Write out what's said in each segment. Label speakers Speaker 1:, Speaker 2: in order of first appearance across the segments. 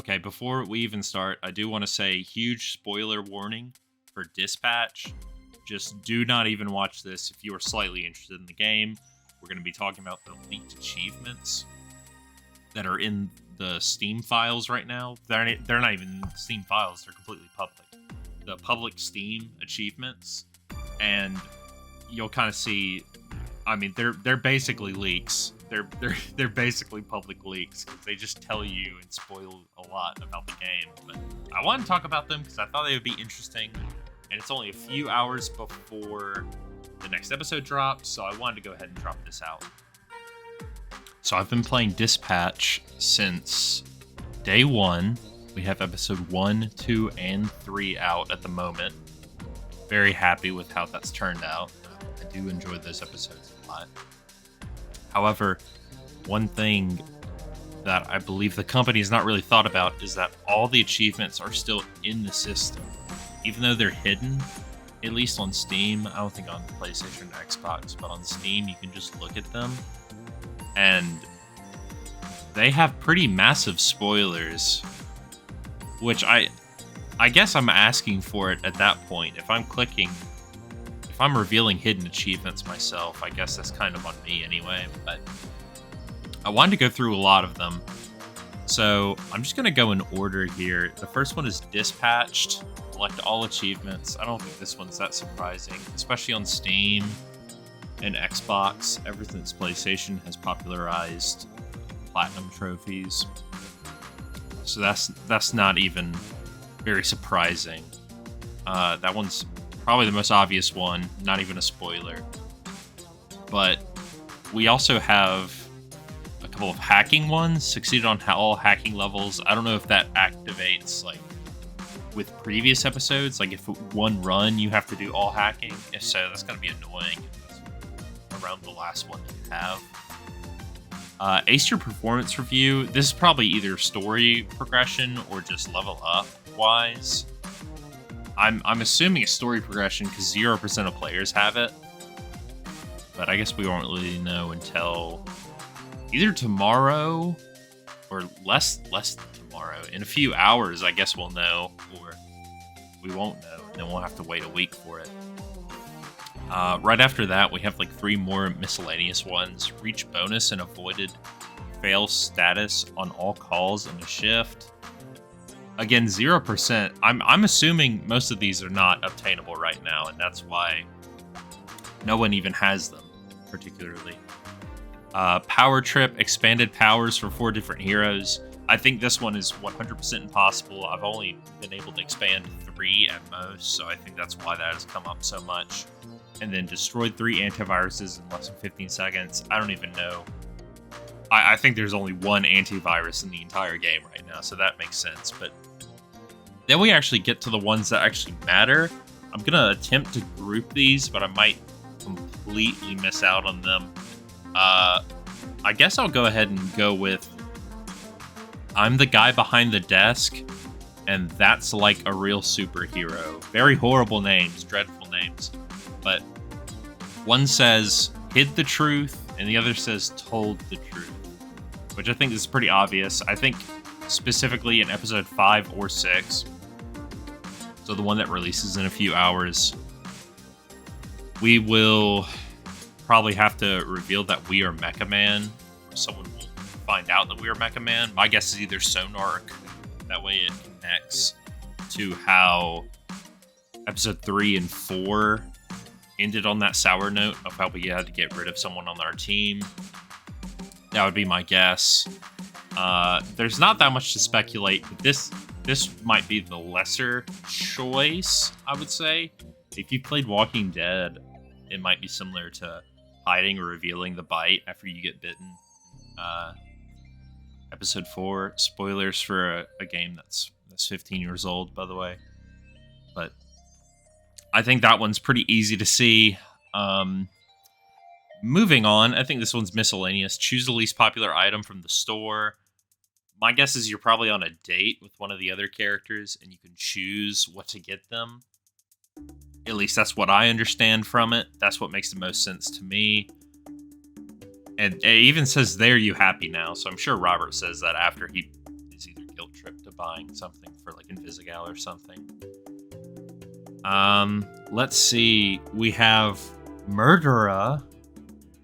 Speaker 1: Okay, before we even start, I do want to say huge spoiler warning for Dispatch. Just do not even watch this if you are slightly interested in the game. We're going to be talking about the leaked achievements that are in the Steam files right now. They're not even Steam files, they're completely public. The public Steam achievements, and you'll kind of see. I mean, they're basically leaks. They're basically public leaks because they just tell you and spoil a lot about the game. But I want to talk about them because I thought they would be interesting, and it's only a few hours before the next episode drops, so I wanted to go ahead and drop this out. So I've been playing Dispatch since day one. We have episode 1, 2, and 3 out at the moment. Very happy with how that's turned out. I do enjoy those episodes a lot. However, one thing that I believe the company has not really thought about is that all the achievements are still in the system. Even though they're hidden, at least on Steam, I don't think on PlayStation or Xbox, but on Steam you can just look at them. And they have pretty massive spoilers, which I guess I'm asking for it at that point. If I'm revealing hidden achievements myself, I guess that's kind of on me anyway, but I wanted to go through a lot of them. So I'm just going to go in order here. The first one is Dispatched. Collect all achievements. I don't think this one's that surprising, especially on Steam and Xbox. Ever since PlayStation has popularized platinum trophies. So that's not even very surprising. That one's probably the most obvious one, not even a spoiler. But we also have a couple of hacking ones. Succeeded on all hacking levels. I don't know if that activates like with previous episodes. Like if one run you have to do all hacking. If so, that's going to be annoying. That's around the last one that you have. Ace your performance review. This is probably either story progression or just level up wise. I'm assuming it's story progression because 0% of players have it. But I guess we won't really know until either tomorrow or less than tomorrow. In a few hours, I guess we'll know, or we won't know, and then we'll have to wait a week for it. Right after that, we have like 3 more miscellaneous ones. Reach bonus and avoided fail status on all calls in a shift. Again, 0%. I'm assuming most of these are not obtainable right now, and that's why no one even has them, particularly. Power Trip, expanded powers for 4 different heroes. I think this one is 100% impossible. I've only been able to expand 3 at most, so I think that's why that has come up so much. And then destroyed 3 antiviruses in less than 15 seconds. I don't even know. I think there's only 1 antivirus in the entire game right now, so that makes sense. But then we actually get to the ones that actually matter. I'm going to attempt to group these, but I might completely miss out on them. I guess I'll go ahead and go with I'm the guy behind the desk, and that's like a real superhero. Very horrible names, dreadful names. But one says hid the truth, and the other says told the truth, which I think is pretty obvious. I think specifically in episode 5 or 6, so the one that releases in a few hours, we will probably have to reveal that we are Mecha Man, or someone will find out that we are Mecha Man. My guess is either Sonark. That way it connects to how episode 3 and 4 ended on that sour note of how we had to get rid of someone on our team. That would be my guess. There's not that much to speculate, but this might be the lesser choice, I would say. If you played Walking Dead, it might be similar to hiding or revealing the bite after you get bitten. Episode 4, spoilers for a game that's 15 years old, by the way. But I think that one's pretty easy to see. Moving on, I think this one's miscellaneous. Choose the least popular item from the store. My guess is you're probably on a date with one of the other characters, and you can choose what to get them. At least that's what I understand from it. That's what makes the most sense to me. And it even says, "There, you happy now?" So I'm sure Robert says that after he is either guilt tripped buying something for like Invisigal or something. Let's see. We have Murderer,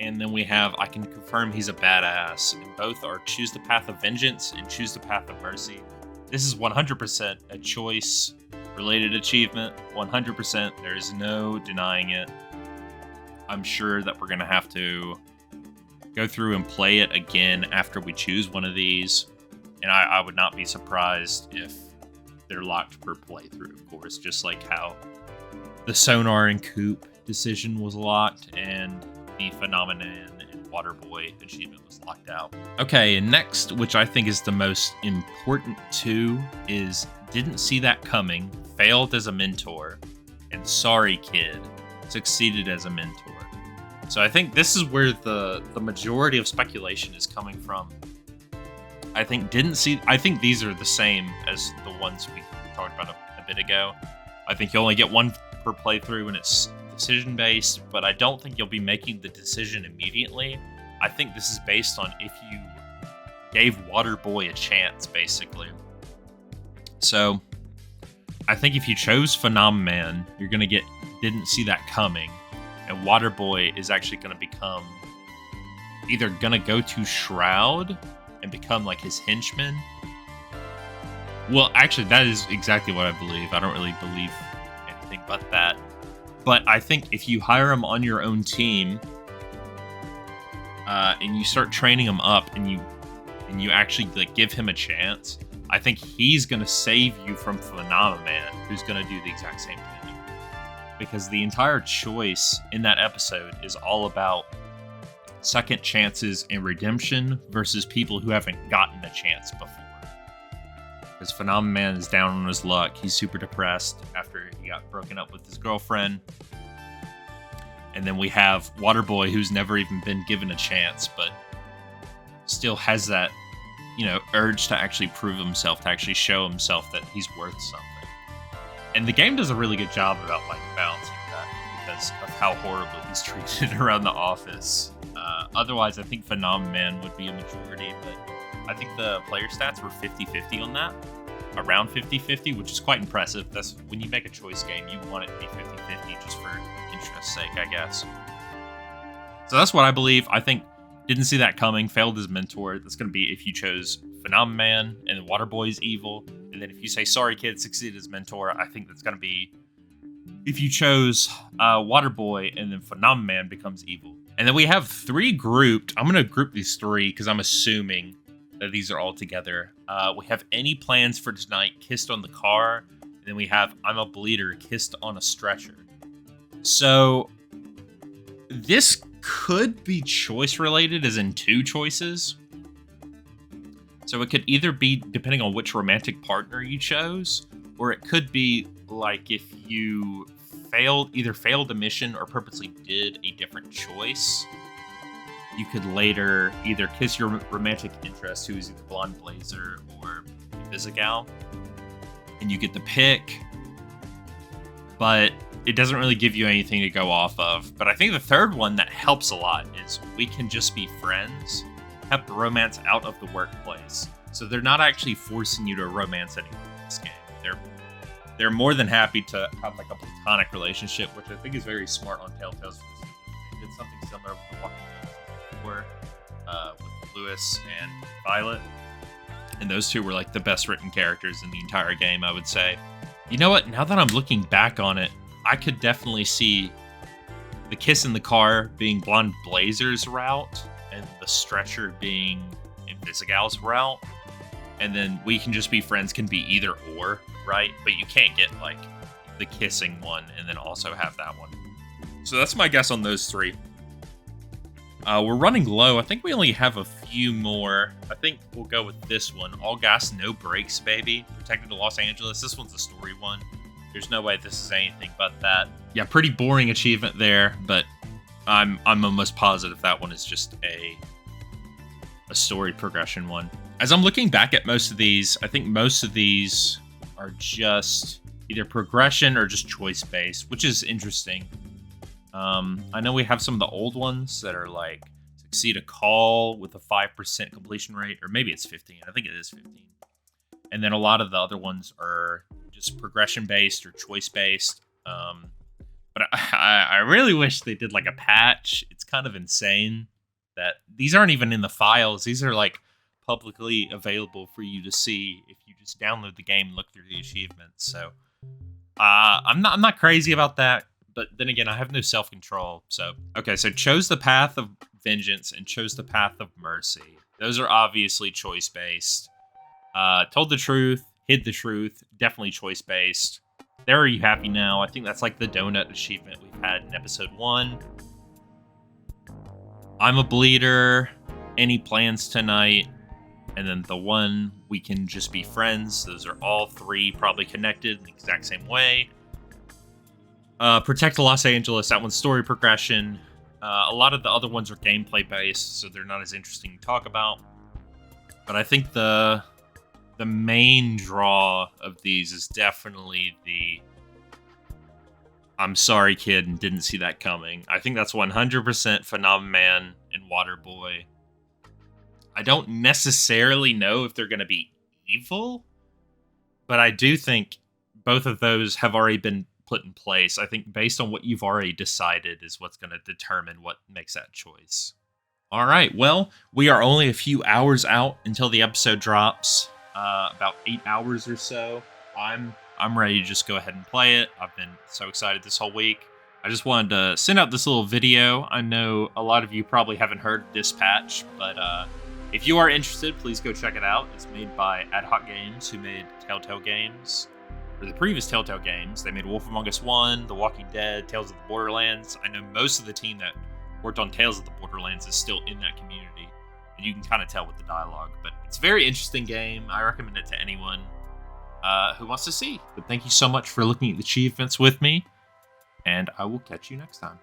Speaker 1: and then we have I can confirm he's a badass. And both are choose the path of vengeance and choose the path of mercy. This is 100% a choice related achievement. 100%. There is no denying it. I'm sure that we're gonna have to go through and play it again after we choose one of these. And I would not be surprised if they're locked per playthrough, of course, just like how the Sonar and Coop decision was locked and the Phenomenon and Waterboy achievement was locked out. Okay, and next, which I think is the most important two, is Didn't See That Coming, failed as a mentor, and Sorry Kid, succeeded as a mentor. So I think this is where the majority of speculation is coming from. I think these are the same as the ones we talked about a bit ago. I think you only get one per playthrough and it's decision-based, but I don't think you'll be making the decision immediately. I think this is based on if you gave Waterboy a chance, basically. So I think if you chose Phenomenon, you're going to get Didn't See That Coming, and Waterboy is actually going to become either going to go to Shroud and become like his henchman. Well, actually, that is exactly what I believe. I don't really believe anything but that. But I think if you hire him on your own team, and you start training him up, and you actually like give him a chance, I think he's gonna save you from Phenomenon, who's gonna do the exact same thing. Because the entire choice in that episode is all about second chances and redemption versus people who haven't gotten a chance before. Because Phenomenon is down on his luck. He's super depressed after he got broken up with his girlfriend. And then we have Waterboy, who's never even been given a chance, but still has that, urge to actually prove himself, to actually show himself that he's worth something. And the game does a really good job about balancing that because of how horribly he's treated around the office. Otherwise, I think Phenomenon would be a majority, but I think the player stats were 50-50 on that. Around 50-50, which is quite impressive. That's when you make a choice game, you want it to be 50-50 just for interest's sake, I guess. So that's what I believe. I think Didn't See That Coming, failed as mentor. That's going to be if you chose Phenomenon and then Waterboy's evil. And then if you say Sorry Kid, succeeded as mentor, I think that's going to be if you chose Waterboy and then Phenomenon becomes evil. And then we have three grouped. I'm going to group these three because I'm assuming that these are all together. We have Any Plans for Tonight, Kissed on the Car. And then we have I'm a Bleeder, Kissed on a Stretcher. So this could be choice related, as in two choices. So it could either be depending on which romantic partner you chose, or it could be like if you either failed a mission or purposely did a different choice, you could later either kiss your romantic interest, who is either Blonde Blazer or Invisigal, and you get the pick. But it doesn't really give you anything to go off of. But I think the third one that helps a lot is We Can Just Be Friends. Kept romance out of the workplace. So they're not actually forcing you to romance anyone in this game. They're more than happy to have like a platonic relationship, which I think is very smart on Telltale's. They did something similar with The Walking Dead before, with Lewis and Violet. And those two were like the best written characters in the entire game, I would say. You know what? Now that I'm looking back on it, I could definitely see the kiss in the car being Blonde Blazer's route and the stretcher being Invisigal's route. And then We Can Just Be Friends can be either or, right? But you can't get like the kissing one and then also have that one. So that's my guess on those three. We're running low. I think we only have a few more. I think we'll go with this one. All Gas, No Brakes, Baby. Protected to Los Angeles. This one's a story one. There's no way this is anything but that. Yeah, pretty boring achievement there, but I'm almost positive that one is just a story progression one. As I'm looking back at most of these, I think most of these are just either progression or just choice-based, which is interesting. I know we have some of the old ones that are like Succeed a Call with a 5% completion rate, or maybe it's 15. I think it is 15. And then a lot of the other ones are just progression based or choice based. But I really wish they did like a patch. It's kind of insane that these aren't even in the files. These are like publicly available for you to see if you just download the game and look through the achievements. So I'm not crazy about that. But then again, I have no self-control. So okay, so chose the path of vengeance and chose the path of mercy. Those are obviously choice based. Told the truth, hid the truth, definitely choice based. There, are you happy now? I think that's like the donut achievement we've had in episode 1. I'm a bleeder. Any plans tonight? And then the one, we can just be friends. Those are all 3 probably connected in the exact same way. Protect Los Angeles. That one's story progression. A lot of the other ones are gameplay based, so they're not as interesting to talk about. But I think the main draw of these is definitely the I'm sorry, kid, and didn't see that coming. I think that's 100% Phenomenon and Waterboy. I don't necessarily know if they're going to be evil, but I do think both of those have already been put in place. I think based on what you've already decided is what's going to determine what makes that choice. All right, well, we are only a few hours out until the episode drops. About 8 hours or so. I'm ready to just go ahead and play it. I've been so excited this whole week. I just wanted to send out this little video. I know a lot of you probably haven't heard Dispatch, but if you are interested, please go check it out. It's made by Ad Hoc Games, who made Telltale games. For the previous Telltale games, they made Wolf Among Us 1, The Walking Dead, Tales of the Borderlands. I know most of the team that worked on Tales of the Borderlands is still in that community, and you can kind of tell with the dialogue. But it's a very interesting game. I recommend it to anyone who wants to see. But thank you so much for looking at the achievements with me, and I will catch you next time.